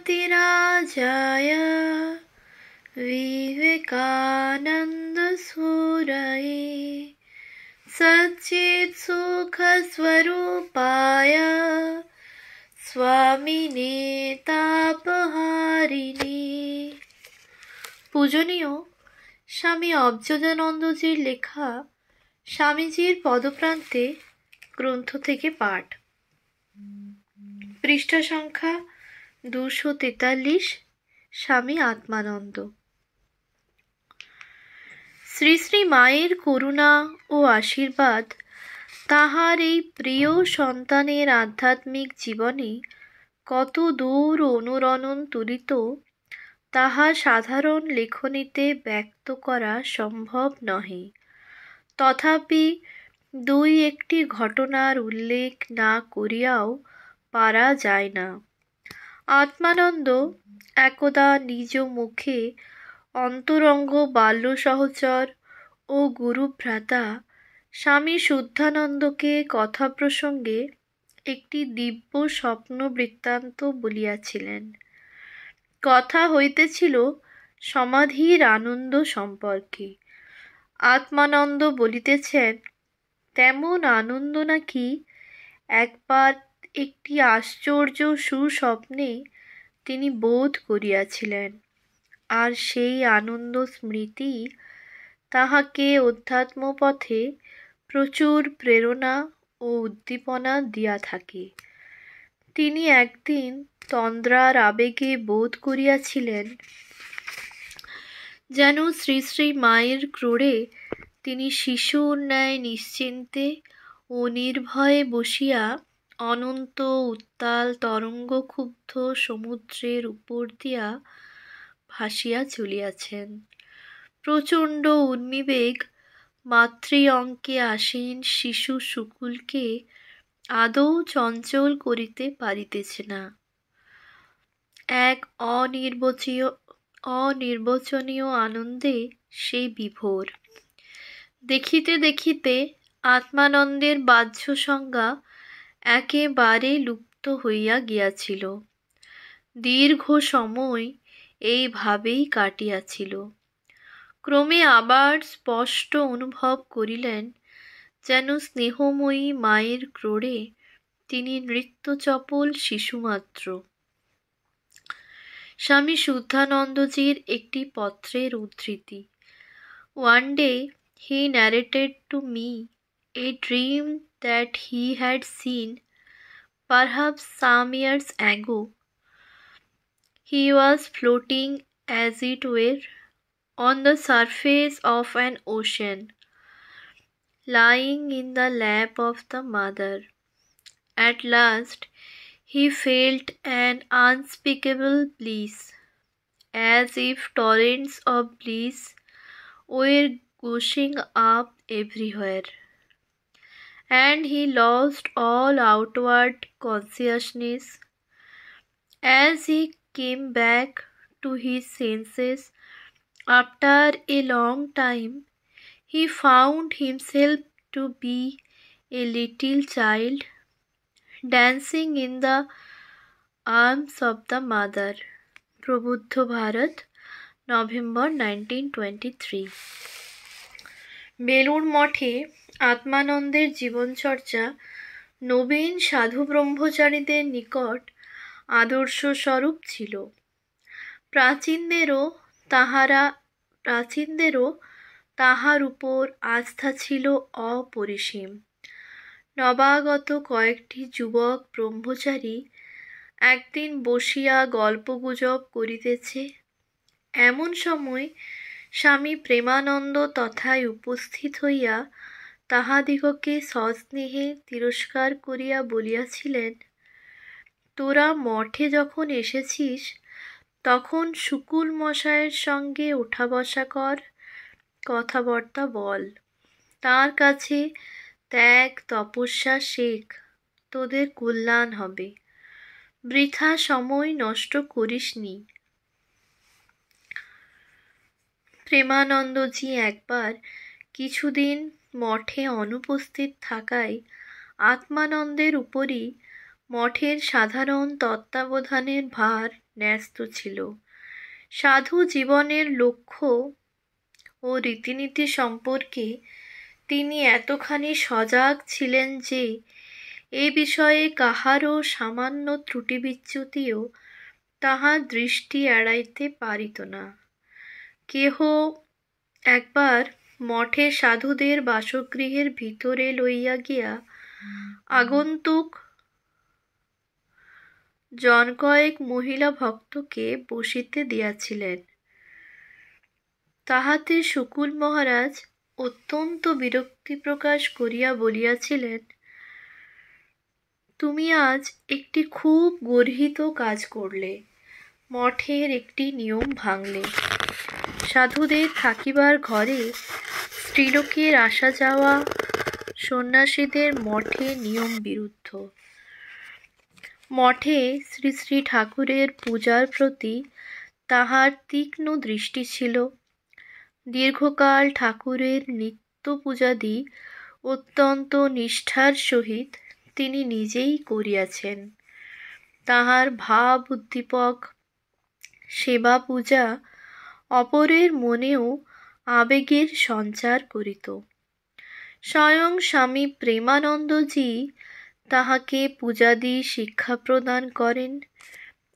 यतिराजाय विवेकानन्दसूरये सच्चित्सुखस्वरूपाय स्वामिने तापहारिणे। পূজনীয় স্বামী অবচেতনানন্দজির লেখা স্বামীজির পদপ্রান্তে গ্রন্থ থেকে পাঠ, পৃষ্ঠা সংখ্যা 243, স্বামী আত্মানন্দ। শ্রী শ্রী মায়ের করুণা ও আশীর্বাদ তাহার এই প্রিয় সন্তানের আধ্যাত্মিক জীবনে কত দূর অনুরণন তুলিত তাহা সাধারণ লেখনীতে ব্যক্ত করা সম্ভব নহে। তথাপি দুই একটি ঘটনার উল্লেখ না করিয়াও পারা যায় না। আত্মানন্দ একদা নিজ মুখে অন্তরঙ্গ বাল্য সহচর ও গুরুভ্রাতা স্বামী শুদ্ধানন্দকে কথা প্রসঙ্গে একটি দিব্য স্বপ্ন বৃত্তান্ত বলিয়াছিলেন। কথা হইতেছিল সমাধির আনন্দ সম্পর্কে। আত্মানন্দ বলিতেছেন, তেমন আনন্দ নাকি একবার একটি আশ্চর্য সুস্বপ্নে তিনি বোধ করিয়াছিলেন, আর সেই আনন্দ স্মৃতি তাহাকে অধ্যাত্মপথে প্রচুর প্রেরণা ও উদ্দীপনা দিয়া থাকে। তিনি একদিন তন্দ্রার আবেগে বোধ করিয়াছিলেন যেন শ্রী শ্রী মায়ের ক্রোড়ে তিনি শিশুর ন্যায় নিশ্চিন্তে ও নির্ভয়ে বসিয়া অনন্ত উত্তাল তরঙ্গক্ষুব্ধ সমুদ্রের উপর দিয়া ভাসিয়া চলিয়াছেন। প্রচণ্ড উর্মিবেগ মাতৃ অঙ্কে আসীন শিশু শুকুলকে আদৌ চঞ্চল করিতে পারিতেছে না। এক অনির্বচনীয় আনন্দে সে বিভোর। দেখিতে দেখিতে আত্মানন্দের বাহ্য সংজ্ঞা একেবারে লুপ্ত হইয়া গিয়াছিল। দীর্ঘ সময় এইভাবেই কাটিয়াছিল। ক্রমে আবার স্পষ্ট অনুভব করিলেন যেন স্নেহময়ী মায়ের ক্রোড়ে তিনি নৃত্যচপল শিশুমাত্র। স্বামী শুদ্ধানন্দজির একটি পত্রের উদ্ধৃতি। One day he narrated to me a dream that he had seen, perhaps some years ago. He was floating, as it were, on the surface of an ocean, lying in the lap of the mother. At last he felt an unspeakable bliss, as if torrents of bliss were gushing up everywhere, and he lost all outward consciousness. As he came back to his senses after a long time, he found himself to be a little child dancing in the arms of the mother. Prabuddha Bharat, November 1923। Belur মঠে আত্মানন্দের জীবনচর্চা নবীন সাধু ব্রহ্মচারীদের নিকট আদর্শস্বরূপ ছিল। প্রাচীনদেরও তাহার উপর আস্থা ছিল অপরিসীম। নবাগত কয়েকটি যুবক ব্রহ্মচারী একদিন বসিয়া গল্পগুজব করিতেছে, এমন সময় স্বামী প্রেমানন্দ তথায় উপস্থিত হইয়া তাহাদিগকে সস্নেহে তিরস্কার করিয়া বলিয়াছিলেন, তোরা মঠে যখন এসেছিস তখন শুকুল মশায়ের সঙ্গে ওঠা বসা কর, কথাবার্তা বল, তাঁর কাছে ত্যাগ তপস্যা শেখ, তোদের কল্যাণ হবে, বৃথা সময় নষ্ট করিস নি। প্রেমানন্দজি একবার কিছুদিন মঠে অনুপস্থিত থাকায় আত্মানন্দের উপরই মঠের সাধারণ তত্ত্বাবধানের ভার ন্যস্ত ছিল। সাধু জীবনের লক্ষ্য ও রীতিনীতি সম্পর্কে তিনি এতখানি সজাগ ছিলেন যে এ বিষয়ে কাহারও সামান্য ত্রুটি বিচ্যুতিও তাহার দৃষ্টি এড়াইতে পারিত না। কেহ একবার মঠে সাধুদের বাসগৃহের ভিতরে লইয়া গিয়া আগন্তুক জন কয়েক মহিলা ভক্তকে বসিতে দিয়াছিলেন। তাহাতে শুকুল মহারাজ অত্যন্ত বিরক্তি প্রকাশ করিয়া বলিয়াছিলেন, তুমি আজ একটি খুব গর্হিত কাজ করলে, মঠের একটি নিয়ম ভাঙলে। সাধুদের থাকিবার ঘরে স্ত্রীলোকের আসা যাওয়া সন্ন্যাসীদের মঠে নিয়ম বিরুদ্ধ। মঠে শ্রী শ্রী ঠাকুরের পূজার প্রতি তাহার তীক্ষ্ণ দৃষ্টি ছিল। দীর্ঘকাল ঠাকুরের নিত্য পূজাদি অত্যন্ত নিষ্ঠার সহিত তিনি নিজেই করিয়াছেন। তাহার ভাব উদ্দীপক সেবা পূজা অপরের মনেও আবেগের সঞ্চার করিত। স্বয়ং স্বামী প্রেমানন্দজি তাহাকে পূজাদি শিক্ষা প্রদান করেন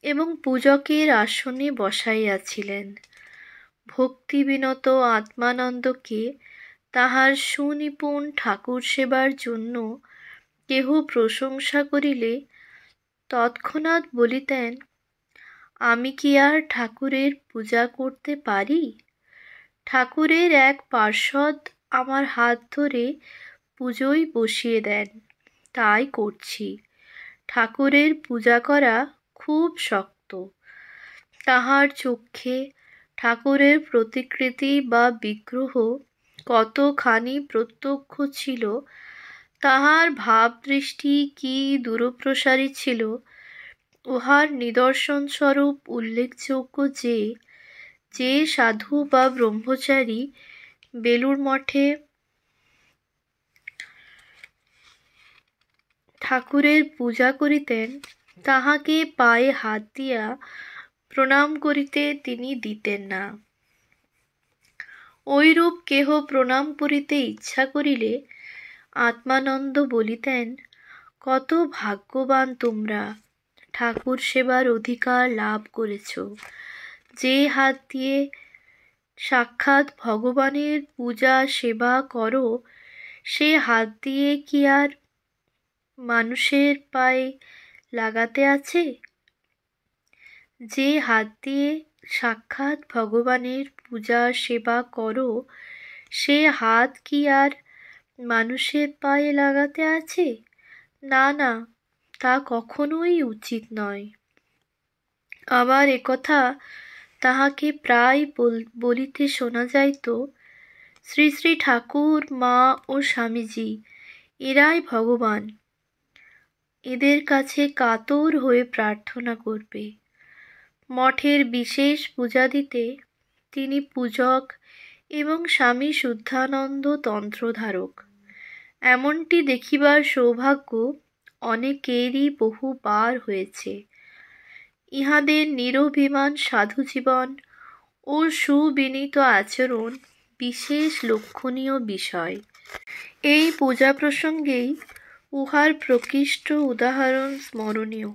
এবং পূজকের আসনে বসাইয়াছিলেন। ভক্তিবিনত আত্মানন্দকে তাহার সুনিপুণ ঠাকুর সেবার জন্য কেহ প্রশংসা করিলে তৎক্ষণাৎ বলিতেন, আমি কি আর ঠাকুরের পূজা করতে পারি? ঠাকুরের এক পার্ষদ আমার হাত ধরে পুজোয় বসিয়ে দেন, তাই করছি। ঠাকুরের পূজা করা খুব শক্ত। তাহার চক্ষে ঠাকুরের প্রতিকৃতি বা বিগ্রহ কতখানি প্রত্যক্ষ ছিল, তাহার ভাবদৃষ্টি কি দূরপ্রসারী ছিল, উহার নিদর্শনস্বরূপ উল্লেখযোগ্য যে যে সাধু বা ব্রহ্মচারী বেলুর মঠে ঠাকুরের পূজা করিতেন, তাহাকে পায়ে হাত দিয়া প্রণাম করিতে তিনি দিতেন না। ঐরূপ কেহ প্রণাম করিতে ইচ্ছা করিলে আত্মানন্দ বলিতেন, কত ভাগ্যবান তোমরা, ঠাকুর সেবার অধিকার লাভ করেছ। যে হাত দিয়ে সাক্ষাৎ ভগবানের পূজা সেবা করো, সে হাত দিয়ে কি আর মানুষের পায়ে লাগাতে আছে? যে হাত দিয়ে সাক্ষাৎ ভগবানের পূজা সেবা করো, সে হাত কি আর মানুষের পায়ে লাগাতে আছে? না না, তা কখনোই উচিত নয়। আবার একথা তাহাকে প্রায় বলিতে শোনা যাইত, শ্রী শ্রী ঠাকুর, মা ও স্বামীজি এরাই ভগবান, এদের কাছে কাতর হয়ে প্রার্থনা করবে। মঠের বিশেষ পূজাদিতে তিনি পূজক এবং স্বামী শুদ্ধানন্দ তন্ত্রধারক। এমনটি দেখিবার সৌভাগ্য অনেকেরই বহুবার হয়েছে। ইহাদের নিরভিমান সাধুজীবন ও সুবিনীত আচরণ বিশেষ লক্ষণীয় বিষয়। এই পূজা প্রসঙ্গেই উহার প্রকৃষ্ট উদাহরণ স্মরণীয়।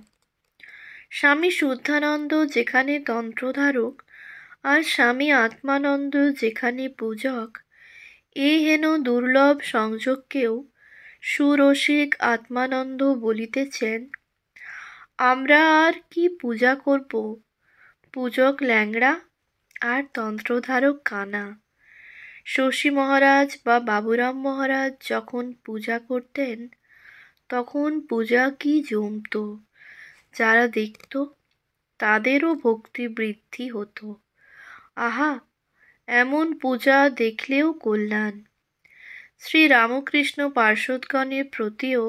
স্বামী শুদ্ধানন্দ যেখানে তন্ত্রধারক আর স্বামী আত্মানন্দ যেখানে পূজক, এই হেন দুর্লভ সংযোগকেও সুরসিক আত্মানন্দ বলিতেছেন, আমরা আর কি পূজা করব, পূজক ল্যাংড়া আর তন্ত্রধারক কানা। শশী মহারাজ বা বাবুরাম মহারাজ যখন পূজা করতেন, তখন পূজা কি জমত। যারা দেখত তাদেরও ভক্তি বৃদ্ধি হতো। আহা, এমন পূজা দেখলেও কল্যাণ। শ্রী রামকৃষ্ণ পার্ষদগণের প্রতিও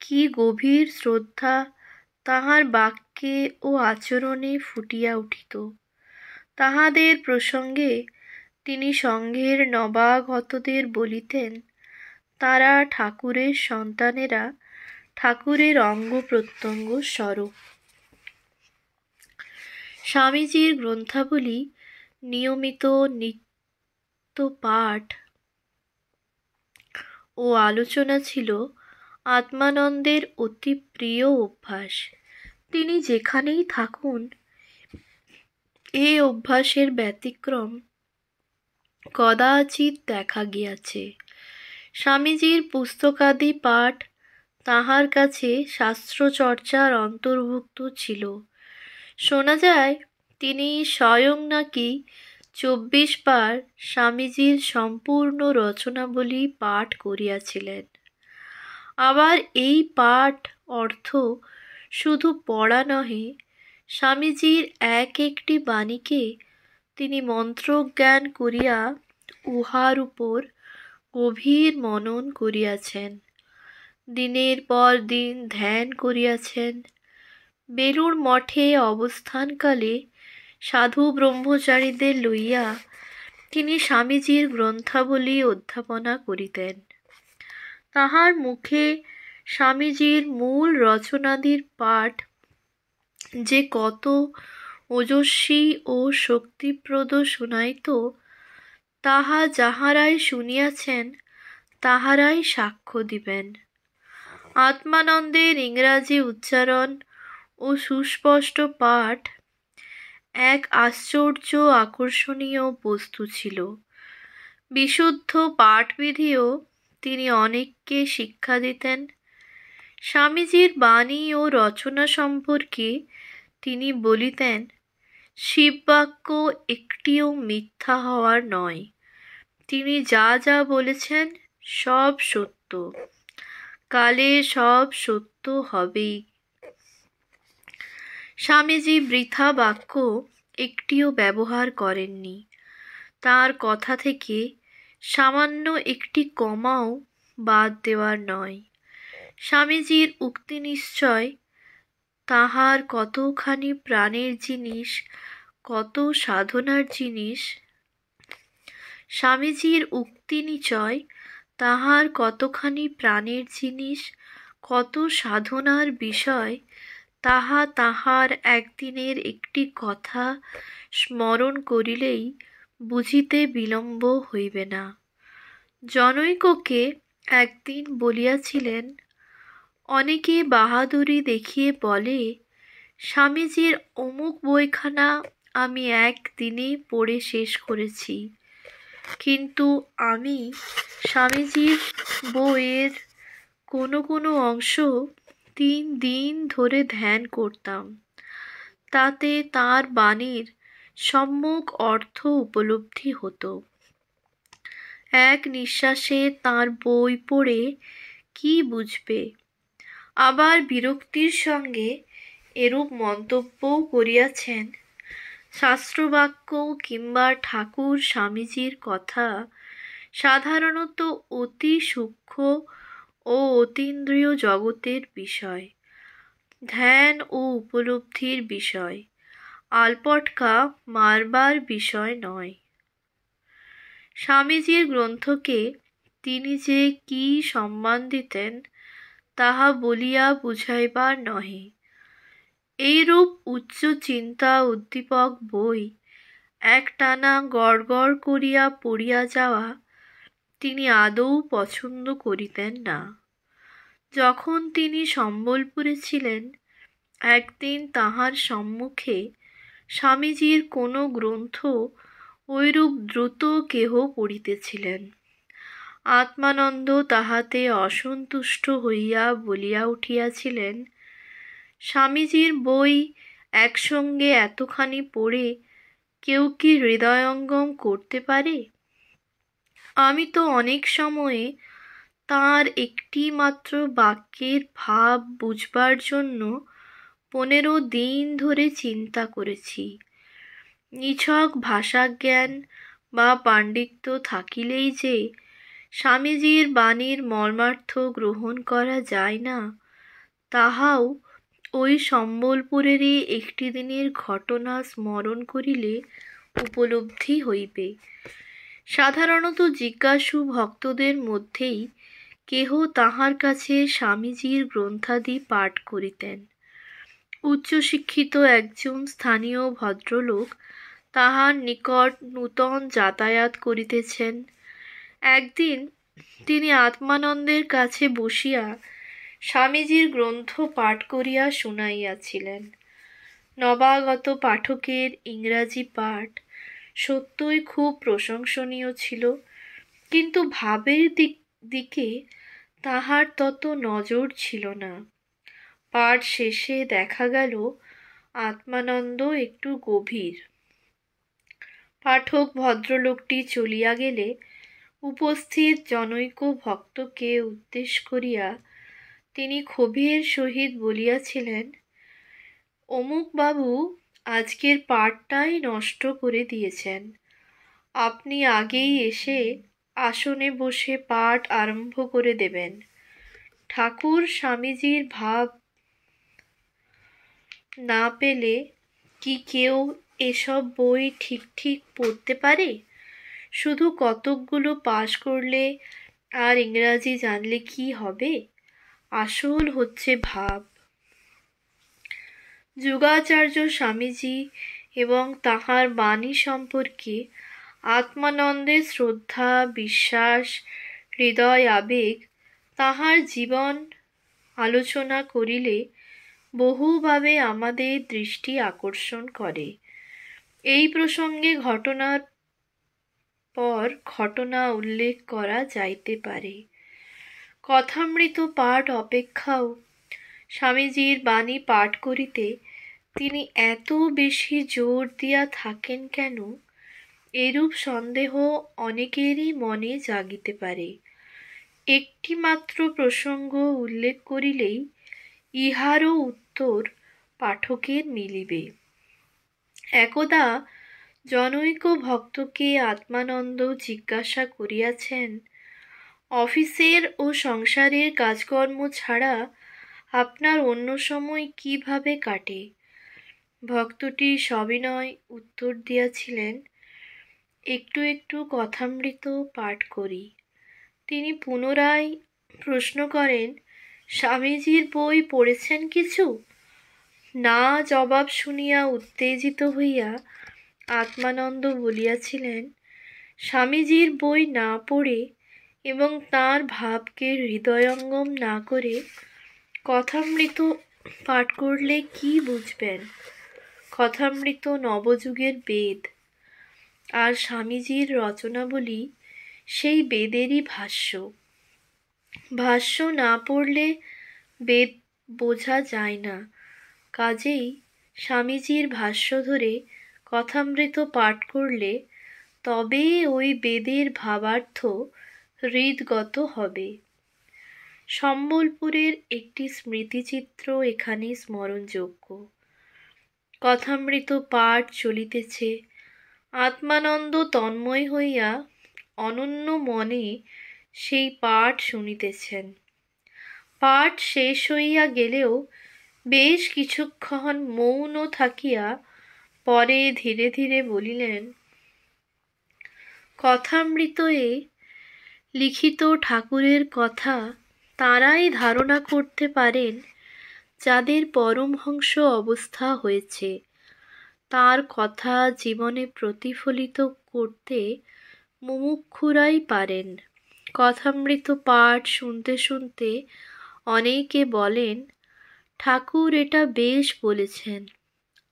কি গভীর শ্রদ্ধা তাহার বাক্যে ও আচরণে ফুটিয়া উঠিত। তাহাদের প্রসঙ্গে তিনি সঙ্ঘের নবাগতদের বলিতেন, তারা ঠাকুরের সন্তানেরা ঠাকুরের অঙ্গ প্রত্যঙ্গ স্বরূপ। স্বামীজির গ্রন্থাবলী নিয়মিত নিত্য পাঠ ও আলোচনা ছিল আত্মানন্দের অতি প্রিয় অভ্যাস। তিনি যেখানেই থাকুন এই অভ্যাসের ব্যতিক্রম কদাচিৎ দেখা গিয়াছে। স্বামীজির পুস্তকাদি পাঠ তাহার কাছে শাস্ত্রচর্চার অন্তর্ভুক্ত ছিল। শোনা যায় তিনি স্বয়ং নাকি 24 বার স্বামীজির সম্পূর্ণ রচনাবলী পাঠ করিয়াছিলেন। আবার এই পাঠ অর্থ শুধু পড়া নহে, স্বামীজির এক একটি বাণীকে তিনি মন্ত্রজ্ঞান করিয়া উহার উপর গভীর মনন করিয়াছেন, দিনের পর দিন ধ্যান করিয়াছেন। বেলুড় মঠে অবস্থানকালে সাধু ব্রহ্মচারীদের লইয়া তিনি স্বামীজির গ্রন্থাবলী অধ্যাপনা করিতেন। তাহার মুখে স্বামীজির মূল রচনাদির পাঠ যে কত ওজস্বী ও শক্তিপ্রদ শুনাইত, তাহা যাহারাই শুনিয়াছেন তাহারাই সাক্ষ্য দিবেন। আত্মানন্দের ইংরাজি উচ্চারণ ও সুস্পষ্ট পাঠ এক আশ্চর্য আকর্ষণীয় বস্তু ছিল। বিশুদ্ধ পাঠবিধিও তিনি অনেককে শিক্ষা দিতেন। স্বামীজির বাণী ও রচনা সম্পর্কে তিনি বলিতেন, শিববাক্য একটিও মিথ্যা হওয়ার নয়। তিনি যা যা বলেছেন সব সত্য, কালে সব সত্য হবেই। স্বামীজি বৃথা বাক্য একটিও ব্যবহার করেননি। তার কথা থেকে সামান্য একটি কমাও বাদ দেওয়ার নয়। স্বামীজির উক্তি নিশ্চয় তাহার কতখানি প্রাণের জিনিস, কত সাধনার জিনিস। স্বামীজির উক্তি নিশ্চয় তাহার কতখানি প্রাণের জিনিস, কত সাধনার বিষয়, তাহা তাহার একদিনের একটি কথা স্মরণ করিলেই বুঝিতে বিলম্ব হইবে না। জনৈককে একদিন বলিয়াছিলেন, অনেকে বাহাদুরি দেখিয়ে বলে, স্বামীজির অমুক বইখানা আমি একদিনে পড়ে শেষ করেছি, কিন্তু আমি স্বামীজির বইয়ের কোনো কোনো অংশ 3 দিন ধরে ধ্যান করতাম, তাতে তাঁর বাণীর সম্যক অর্থ উপলব্ধি হতো। এক নিঃশ্বাসে তাঁর বই পড়ে কি বুঝবে? আবার বিরক্তির সঙ্গে এরূপ মন্তব্যও করিয়াছেন, শাস্ত্রবাক্য কিংবা ঠাকুর স্বামীজির কথা সাধারণত অতি সূক্ষ্ম ও অতীন্দ্রিয় জগতের বিষয়, ধ্যান ও উপলব্ধির বিষয়, আলপটকা মারবার বিষয় নয়। স্বামীজির গ্রন্থকে তিনি যে কি সম্মান দিতেন তাহা বলিয়া বুঝাইবার নহে। এইরূপ উচ্চ চিন্তা উদ্দীপক বই একটানা গড় গড় করিয়া পড়িয়া যাওয়া তিনি আদৌ পছন্দ করিতেন না। যখন তিনি সম্বলপুরে ছিলেন, একদিন তাহার সম্মুখে স্বামীজির কোনো গ্রন্থ ঐরূপ দ্রুত কেহ পড়িতেছিলেন। আত্মানন্দ তাহাতে অসন্তুষ্ট হইয়া বলিয়া উঠিয়াছিলেন, স্বামীজির বই একসঙ্গে এতখানি পড়ে কেউ কি হৃদয়ঙ্গম করতে পারে? আমি তো অনেক সময়ে তাঁর একটি মাত্র বাক্যের ভাব বুঝবার জন্য 15 দিন ধরে চিন্তা করেছি। নিছক ভাষাজ্ঞান বা পাণ্ডিত্য থাকিলেই যে স্বামীজির বাণীর মর্মার্থ গ্রহণ করা যায় না, তাহাও ওই সম্বলপুরেরই একটি দিনের ঘটনা স্মরণ করিলে উপলব্ধি হইবে। সাধারণত জিজ্ঞাসু ভক্তদের মধ্যেই কেহ তাহার কাছে স্বামীজির গ্রন্থাদি পাঠ করিতেন। উচ্চশিক্ষিত একজন স্থানীয় ভদ্রলোক তাহার নিকট নূতন যাতায়াত করিতেছেন। একদিন তিনি আত্মানন্দের কাছে বসিয়া স্বামীজির গ্রন্থ পাঠ করিয়া শুনাইয়াছিলেন। নবাগত পাঠকের ইংরাজি পাঠ সত্যই খুব প্রশংসনীয় ছিল, কিন্তু ভাবের দিকে তাহার তত নজর ছিল না। পাঠ শেষে দেখা গেল আত্মানন্দ একটু গভীর। পাঠক ভদ্রলোকটি চলিয়া গেলে উপস্থিত জনৈক ভক্তকে উদ্দেশ করিয়া তিনি ক্ষোভের সহিত বলিয়াছিলেন, অমুক বাবু আজকের পাঠটাই নষ্ট করে দিয়েছেন। আপনি আগেই এসে আসনে বসে পাঠ আরম্ভ করে দেবেন। ঠাকুর স্বামীজির ভাব না পেলে কি কেউ এসব বই ঠিক ঠিক পড়তে পারে? শুধু কতকগুলো পাশ করলে আর ইংরাজি জানলে কি হবে? আসল হচ্ছে ভাব। যুগাচার্য স্বামীজি এবং তাহার বাণী সম্পর্কে আত্মানন্দের শ্রদ্ধা, বিশ্বাস, হৃদয় আবেগ তাহার জীবন আলোচনা করিলে বহুভাবে আমাদের দৃষ্টি আকর্ষণ করে। এই প্রসঙ্গে ঘটনার পর ঘটনা উল্লেখ করা যাইতে পারে। কথামৃত পাঠ অপেক্ষাও স্বামীজির বাণী পাঠ করিতে তিনি এত বেশি জোর দিয়া থাকেন কেন, এরূপ সন্দেহ অনেকেরই মনে জাগিতে পারে। একটি মাত্র প্রসঙ্গ উল্লেখ করিলেই ইহারও উত্তর পাঠকের মিলিবে। একদা জনৈক ভক্তকে আত্মানন্দ জিজ্ঞাসা করিয়াছেন, অফিসের ও সংসারের কাজকর্ম ছাড়া আপনার অন্য সময় কিভাবে কাটে? ভক্তটি সবিনয় উত্তর দিয়াছিলেন, একটু একটু কথামৃত পাঠ করি। তিনি পুনরায় প্রশ্ন করেন, স্বামীজির বই পড়েছেন কিছু? না জবাব শুনিয়া উত্তেজিত হইয়া আত্মানন্দ বলিয়াছিলেন, স্বামীজির বই না পড়ে এবং তাঁর ভাবকে হৃদয়ঙ্গম না করে কথামৃত পাঠ করলে কি বুঝবেন? কথামৃত নবযুগের বেদ, আর স্বামীজির রচনাবলী সেই বেদেরই ভাষ্য। ভাষ্য না পড়লে বেদ বোঝা যায় না। কাজেই স্বামীজির ভাষ্য ধরে কথামৃত পাঠ করলে তবে ওই বেদের ভাবার্থ হৃদগত হবে। সম্বলপুরের একটি স্মৃতিচিত্র এখানে স্মরণযোগ্য। কথামৃত পাঠ চলিতেছে। আত্মানন্দ তন্ময় হইয়া অনন্য মনে সেই পাঠ শুনিতেছেন। পাঠ শেষ হইয়া গেলেও বেশ কিছুক্ষণ মৌন থাকিয়া পরে ধীরে ধীরে বলিলেন, কথামৃতয়ে লিখিত ঠাকুরের কথা তাঁরাই ধারণা করতে পারেন যাদের পরমহংস অবস্থা হয়েছে। তার কথা জীবনে প্রতিফলিত করতে মুমুক্ষুরাই পারেন। কথামৃত পাঠ শুনতে শুনতে অনেকে বলেন, ঠাকুর এটা বেশ বলেছেন,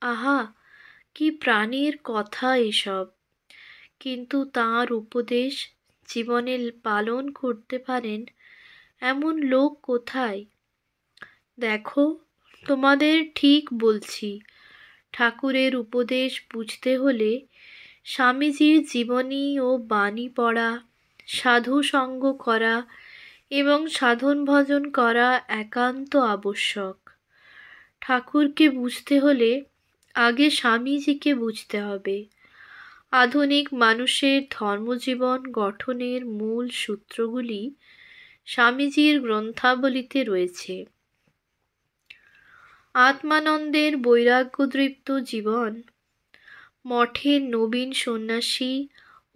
আহা কি প্রাণের কথা এসব। কিন্তু তাঁর উপদেশ জীবনে পালন করতে পারেন এমন লোক কোথায়? দেখো, তোমাদের ঠিক বলছি, ঠাকুরের উপদেশ বুঝতে হলে স্বামীজির জীবনী ও বাণী পড়া, সাধু সঙ্গ করা এবং সাধন ভজন করা একান্ত আবশ্যক। ঠাকুরকে বুঝতে হলে আগে স্বামীজিকে বুঝতে হবে। আধুনিক মানুষের ধর্মজীবন গঠনের মূল সূত্রগুলি স্বামীজির গ্রন্থাবলীতে রয়েছে। আত্মানন্দের বৈরাগ্যদৃপ্ত জীবন, মঠের নবীন সন্ন্যাসী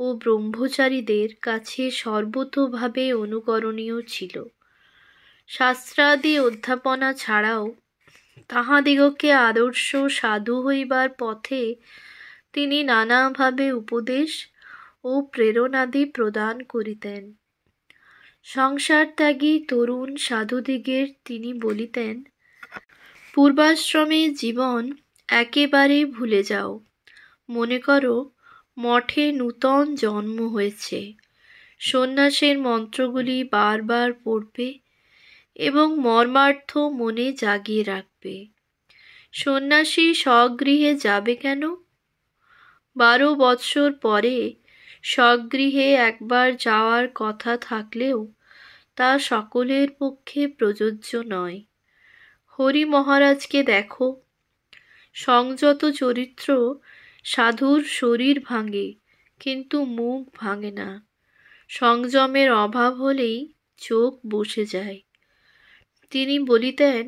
ও ব্রহ্মচারীদের কাছে সর্বতোভাবে অনুকরণীয় ছিল। শাস্ত্রাদি অধ্যাপনা ছাড়াও তাহাদিগকে আদর্শ সাধু হইবার পথে তিনি নানাভাবে উপদেশ ও প্রেরণাদি প্রদান করিতেন। সংসার ত্যাগী তরুণ সাধুদিগের তিনি বলিতেন, পূর্বাশ্রমে জীবন একেবারে ভুলে যাও। মনে করো মঠে নূতন জন্ম হয়েছে। সন্ন্যাসের মন্ত্রগুলি বারবার পড়বে এবং মর্মার্থ মনে জাগিয়ে রাখবে। সন্ন্যাসী স্বগৃহে যাবে কেন? 12 বৎসর পরে স্বগৃহে একবার যাওয়ার কথা থাকলেও তা সকলের পক্ষে প্রযোজ্য নয়। হরি মহারাজকে দেখো, সংযত চরিত্র সাধুর শরীর ভাঙে কিন্তু মুখ ভাঙে না। সংযমের অভাব হলেই চোখ বসে যায়। তিনি বলিতেন,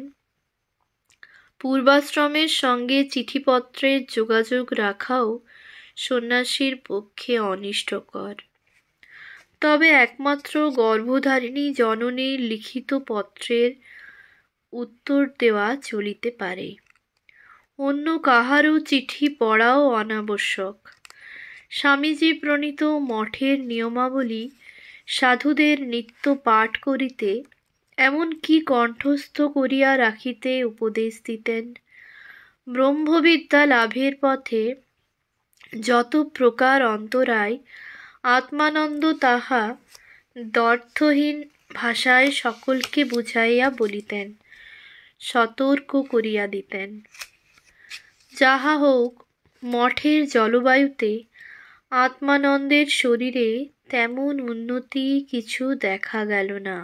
পূর্বাশ্রমের সঙ্গে চিঠিপত্রের যোগাযোগ রাখাও সন্ন্যাসীর পক্ষে অনিষ্টকর। তবে একমাত্র গর্ভধারিণী জননীর লিখিত পত্রের উত্তর দেওয়া চলিতে পারে। অন্য কাহারও চিঠি পড়াও অনাবশ্যক। স্বামীজি প্রণীত মঠের নিয়মাবলী সাধুদের নিত্য পাঠ করিতে, এমন কি কণ্ঠস্থ করিয়া রাখিতে উপদেশ দিতেন। ব্রহ্মবিদ্যা লাভের পথে যত প্রকার অন্তরায়, আত্মানন্দ তাহা দ্ব্যর্থহীন ভাষায় সকলকে বুঝাইয়া বলিতেন, সতর্ক করিয়া দিতেন। যাহা হোক, মঠের জলবায়ুতে আত্মানন্দের শরীরে তেমন উন্নতি কিছু দেখা গেল না।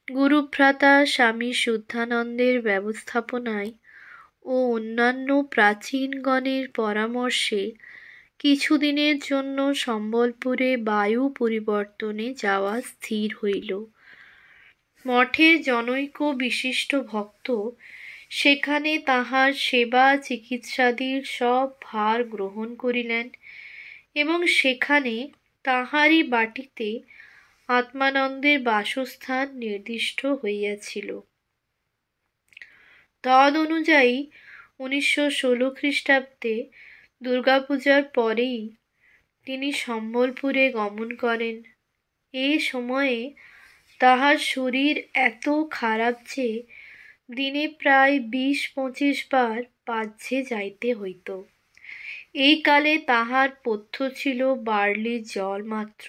গুরুভ্রাতা স্বামী শুদ্ধানন্দের ব্যবস্থাপনায় ও অন্যান্য প্রাচীনগণের পরামর্শে কিছুদিনের জন্য সম্বলপুরে বায়ু পরিবর্তনে যাওয়া স্থির হইল। মঠের জনৈক বিশিষ্ট ভক্ত সেখানে তাহার সেবা চিকিৎসাদির সব ভার গ্রহণ করিলেন এবং সেখানে তাহারই বাটিতে আত্মানন্দের বাসস্থান নির্দিষ্ট হইয়াছিল। তদ অনুযায়ী 1916 খ্রিস্টাব্দে দুর্গাপূজার পরেই তিনি সম্বলপুরে গমন করেন। এ সময়ে তাহার শরীর এত খারাপ যে দিনে প্রায় 20-25 বার পাজ্যে যাইতে হইত। এই কালে তাহার পথ্য ছিল বার্লির জল মাত্র।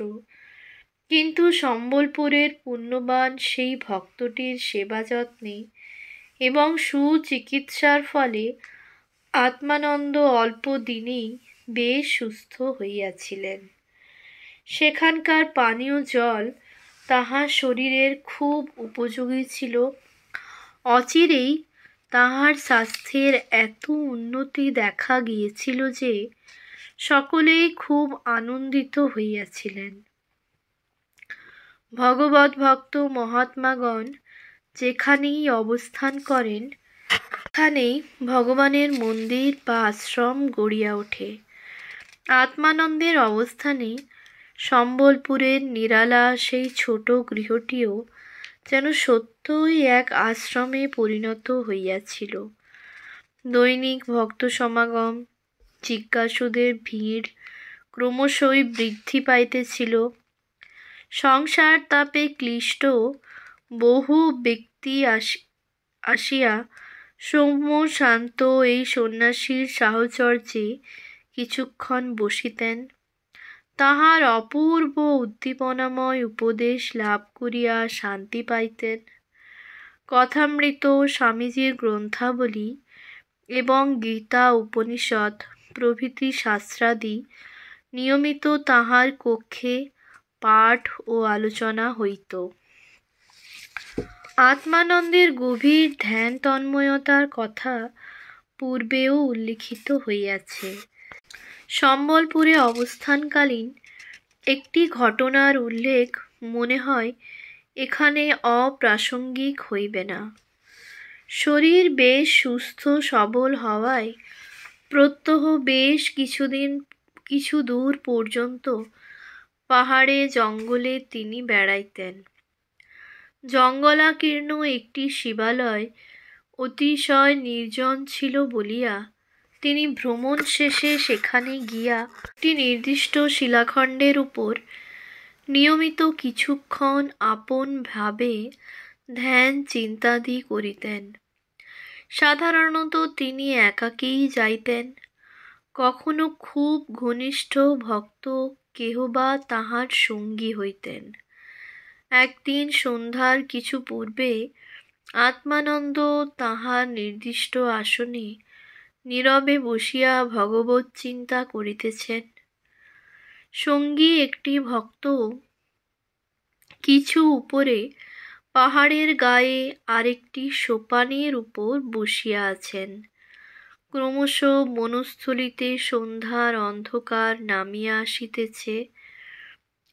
কিন্তু সম্বলপুরের পুণ্যবান সেই ভক্তটির সেবা যত্নে এবং সুচিকিৎসার ফলে আত্মানন্দ অল্প দিনেই বেশ সুস্থ হইয়াছিলেন। সেখানকার পানীয় জল তাহার শরীরের খুব উপযোগী ছিল। অচিরেই তাহার স্বাস্থ্যের এত উন্নতি দেখা গিয়েছিল যে সকলেই খুব আনন্দিত হইয়াছিলেন। ভগবৎ ভক্ত মহাত্মাগণ যেখানেই অবস্থান করেন সেখানেই ভগবানের মন্দির বা আশ্রম গড়িয়া ওঠে। আত্মানন্দের অবস্থানে সম্বলপুরের নিরালা সেই ছোট গৃহটিও যেন সত্যই এক আশ্রমে পরিণত হইয়াছিল। দৈনিক ভক্ত সমাগম, জিজ্ঞাসুদের ভিড় ক্রমশই বৃদ্ধি পাইতেছিল। সংসার তাপে ক্লিষ্ট বহু ব্যক্তি আসিয়া সৌম্য শান্ত এই সন্ন্যাসীর সাহচর্যে কিছুক্ষণ বসিতেন। তাহার অপূর্ব উদ্দীপনাময় উপদেশ লাভ করিয়া শান্তি পাইতেন। কথামৃত, স্বামীজির গ্রন্থাবলী এবং গীতা উপনিষদ প্রভৃতি শাস্ত্রাদি নিয়মিত তাহার কক্ষে পাঠ ও আলোচনা হইত। আত্মানন্দের গভীর ধ্যান তন্ময়তার কথা পূর্বেও উল্লিখিত হইয়াছে। সম্বলপুরে অবস্থানকালীন একটি ঘটনার উল্লেখ মনে হয় এখানে অপ্রাসঙ্গিক হইবে না। শরীর বেশ সুস্থ সবল হওয়ায় প্রত্যহ বেশ কিছুদিন কিছু দূর পর্যন্ত পাহাড়ে জঙ্গলে তিনি বেড়াইতেন। জঙ্গলাকীর্ণ একটি শিবালয় অতিশয় নির্জন ছিল বলিয়া তিনি ভ্রমণ শেষে সেখানে গিয়া একটি নির্দিষ্ট শিলাখণ্ডের উপর নিয়মিত কিছুক্ষণ আপন ভাবে ধ্যান চিন্তাদি করিতেন। সাধারণত তিনি একাকীই যাইতেন, কখনো খুব ঘনিষ্ঠ ভক্ত কেহ বা তাঁহার সঙ্গী হইতেন। একদিন সন্ধ্যার কিছু পূর্বে আত্মানন্দ তাঁহার নির্দিষ্ট আসনে নীরবে বসিয়া ভগবৎ চিন্তা করিতেছেন। সঙ্গী একটি ভক্ত কিছু উপরে পাহাড়ের গায়ে আরেকটি সোপানের উপর বসিয়া আছেন। ক্রমশ বনস্থলিতে সন্ধ্যার অন্ধকার নামিয়া আসিতেছে।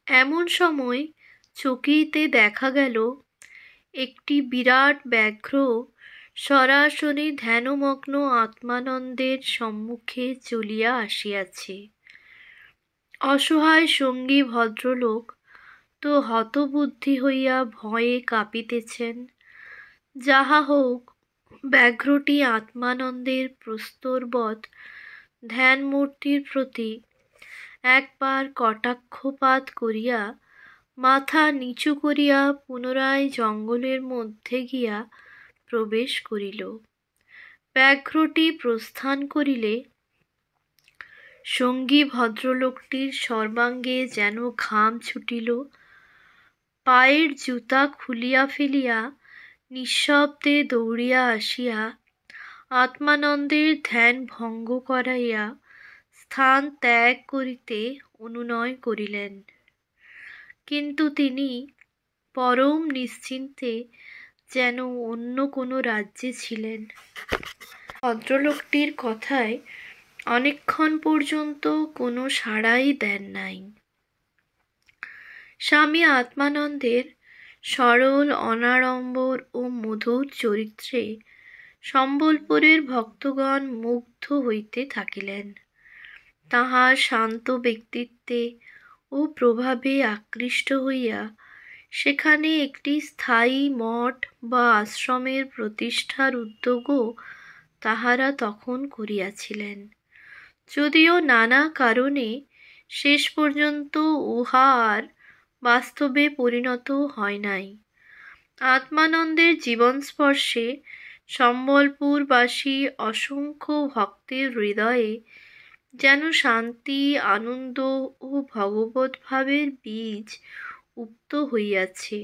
এমন সময় চকিতে দেখা গেল একটি বিরাট ব্যাঘ্র সরাসরি ধ্যানমগ্ন আত্মানন্দের সম্মুখে চলিয়া আসিয়াছে। অসহায় সঙ্গী ভদ্রলোক তো হতবুদ্ধি হইয়া ভয়ে কাঁপিতেছেন। যাহা হোক, ব্যাঘ্রটি আত্মানন্দের প্রস্তরবৎ ধ্যানমূর্তির প্রতি একবার কটাক্ষপাত করিয়া মাথা নিচু করিয়া পুনরায় জঙ্গলের মধ্যে গিয়া প্রবেশ করিল। ব্যাঘ্রটি প্রস্থান করিলে সঙ্গী ভদ্রলোকটির সর্বাঙ্গে যেন ঘাম ছুটিল। পায়ের জুতা খুলিয়া ফেলিয়া নিঃশব্দে দৌড়িয়া আসিয়া আত্মানন্দের ধ্যান ভঙ্গ করাইয়া স্থান ত্যাগ করিতে অনুনয় করিলেন। কিন্তু তিনি পরম নিশ্চিন্তে যেন অন্য কোনো রাজ্যে ছিলেন। ভদ্রলোকটির কথায় অনেকক্ষণ পর্যন্ত কোনো সাড়াই দেন নাই। স্বামী আত্মানন্দের সরল অনাড়ম্বর ও মধুর চরিত্রে সম্বলপুরের ভক্তগণ মুগ্ধ হইতে থাকিলেন। তাঁহার শান্ত ব্যক্তিত্বে ও প্রভাবে আকৃষ্ট হইয়া সেখানে একটি স্থায়ী মঠ বা আশ্রমের প্রতিষ্ঠার উদ্যোগও তাহারা তখন করিয়াছিলেন। যদিও নানা কারণে শেষ পর্যন্ত উহা আর বাস্তবে পরিণত হয় নাই। আত্মানন্দের জীবনস্পর্শে সম্বলপুরবাসী অসংখ্য ভক্তের হৃদয়ে যেন শান্তি, আনন্দ ও ভগবদ্ভাবের বীজ উপ্ত হইয়াছে।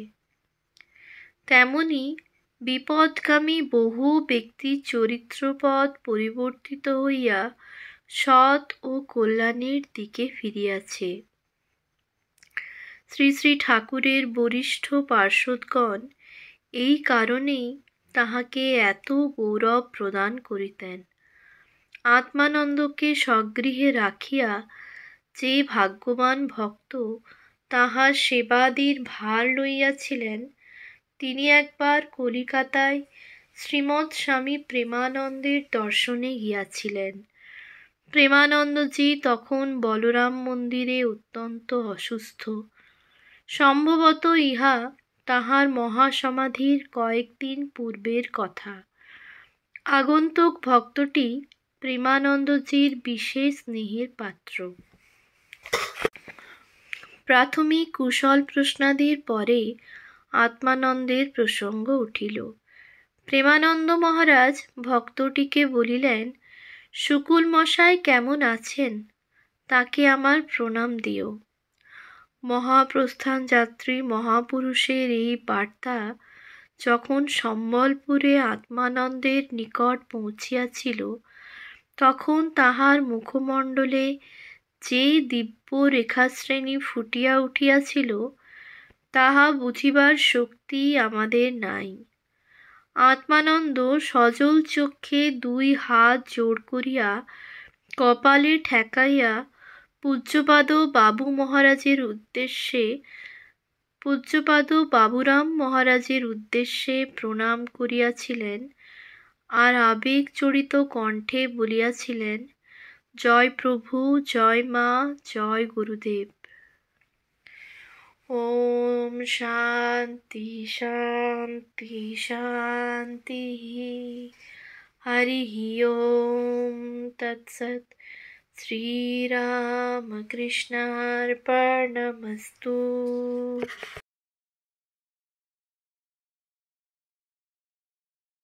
তেমনি বিপদগামী বহু ব্যক্তির চরিত্রপথ পরিবর্তিত হইয়া সৎ ও কল্যাণের দিকে ফিরিয়াছে। শ্রী শ্রী ঠাকুরের বরিষ্ঠ পার্ষদগণ এই কারণেই তাহাকে এত গৌরব প্রদান করিতেন। আত্মানন্দকে স্বগৃহে রাখিয়া যে ভাগ্যবান ভক্ত তাহার সেবাদির ভার লইয়াছিলেন, তিনি একবার কলিকাতায় শ্রীমৎ স্বামী প্রেমানন্দের দর্শনে গিয়াছিলেন। প্রেমানন্দজি তখন বলরাম মন্দিরে অত্যন্ত অসুস্থ। সম্ভবত ইহা তাহার মহাসমাধির কয়েকদিন পূর্বের কথা। আগন্তুক ভক্তটি প্রেমানন্দজির বিশেষ স্নেহের পাত্র। প্রাথমিক কুশল প্রশ্নাদির পরে আত্মানন্দের প্রসঙ্গ উঠিল। প্রেমানন্দ মহারাজ ভক্তটিকে বলিলেন, শুকুল মশাই কেমন আছেন? তাকে আমার প্রণাম দিও। মহাপ্রস্থান যাত্রী মহাপুরুষের এই বার্তা যখন সম্বলপুরে আত্মানন্দের নিকট পৌঁছিয়াছিল, তখন তাহার মুখমণ্ডলে যে দিব্য রেখাশ্রেণী ফুটিয়া উঠিয়াছিল, তাহা বুঝিবার শক্তি আমাদের নাই। আত্মানন্দ সজল চক্ষে দুই হাত জোড় করিয়া কপালে ঠেকাইয়া পূজ্যপাদ বাবুরাম মহারাজের উদ্দেশ্যে প্রণাম করিয়াছিলেন, আর আবেগজড়িত কণ্ঠে বলিয়াছিলেন, জয় প্রভু, জয় মা, জয় গুরুদেব। ওম শান্তি শান্তি শান্তি। হরি ওম তৎসৎ। শ্রীরামকৃষ্ণার্পণমস্তু।